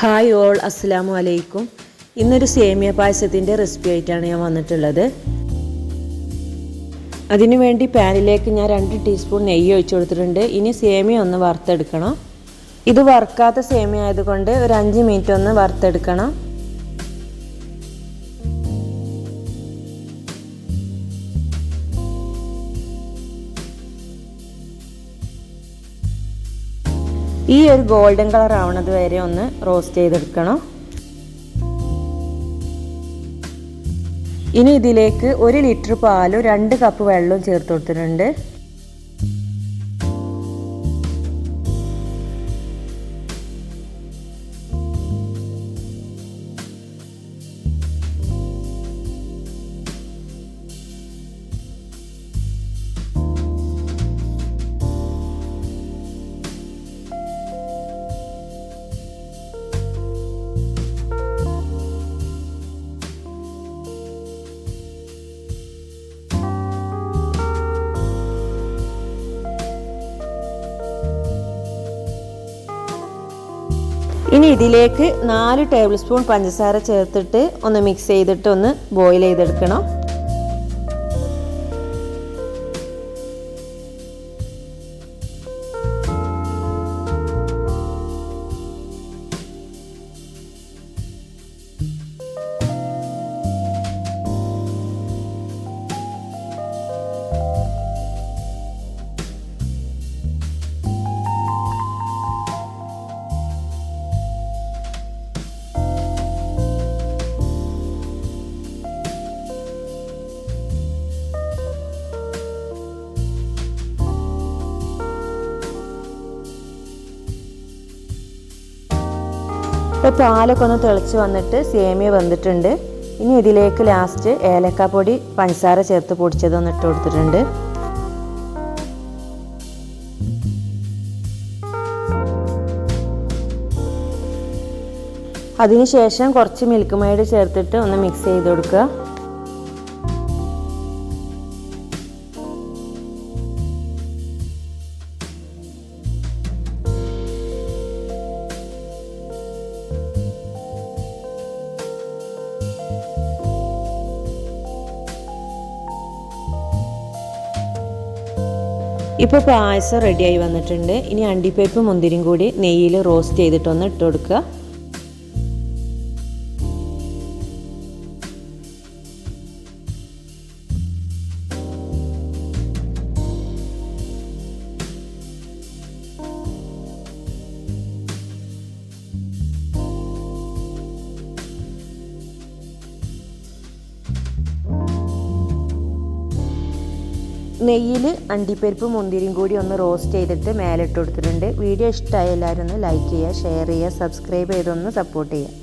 Hi all, അസ്സലാമു അലൈക്കും. ഇന്നൊരു സേമിയ പായസത്തിൻ്റെ റെസിപ്പി ആയിട്ടാണ് ഞാൻ വന്നിട്ടുള്ളത്. അതിനുവേണ്ടി പാനിലേക്ക് ഞാൻ 2 ടീസ്പൂൺ നെയ്യ് ഒഴിച്ചു കൊടുത്തിട്ടുണ്ട്. ഇനി സേമിയ ഒന്ന് വറുത്തെടുക്കണം. ഇത് വറുക്കാത്ത സേമിയ ആയതുകൊണ്ട് ഒരു 5 മിനിറ്റ് ഒന്ന് വറുത്തെടുക്കണം. ഈ ഒരു ഗോൾഡൻ കളർ ആവുന്നത് വരെ ഒന്ന് റോസ്റ്റ് ചെയ്തെടുക്കണം. ഇനി ഇതിലേക്ക് 1 ലിറ്റർ പാലും 2 കപ്പ് വെള്ളവും ചേർത്ത് കൊടുത്തിട്ടുണ്ട്. ഇനി ഇതിലേക്ക് 4 ടേബിൾ സ്പൂൺ പഞ്ചസാര ചേർത്തിട്ട് ഒന്ന് മിക്സ് ചെയ്തിട്ട് ഒന്ന് ബോയിൽ ചെയ്തെടുക്കണം. ഇപ്പോൾ പാലൊക്കെ ഒന്ന് തിളച്ച് വന്നിട്ട് സേമിയ വെന്തിട്ടുണ്ട്. ഇനി ഇതിലേക്ക് ലാസ്റ്റ് ഏലക്കാപ്പൊടി പഞ്ചസാര ചേർത്ത് പൊടിച്ചതൊന്ന് ഇട്ട് കൊടുത്തിട്ടുണ്ട്. അതിനുശേഷം കുറച്ച് മിൽക്ക് മെയ്ഡ് ചേർത്തിട്ട് ഒന്ന് മിക്സ് ചെയ്ത് കൊടുക്കുക. ഇപ്പോൾ പായസം റെഡിയായി വന്നിട്ടുണ്ട്. ഇനി അണ്ടിപ്പരിപ്പ് മുന്തിരിയും കൂടി നെയ്യിൽ റോസ്റ്റ് ചെയ്തിട്ടൊന്ന് ഇട്ട് കൊടുക്കുക. നെയ്യിൽ അണ്ടിപ്പരിപ്പ് മുന്തിരിയും കൂടി ഒന്ന് റോസ്റ്റ് ചെയ്തിട്ട് മേലിട്ട് കൊടുത്തിട്ടുണ്ട്. വീഡിയോ ഇഷ്ടമായ എല്ലാവരും ഒന്ന് ലൈക്ക് ചെയ്യുക, ഷെയർ ചെയ്യുക, സബ്സ്ക്രൈബ് ചെയ്തൊന്ന് സപ്പോർട്ട് ചെയ്യുക.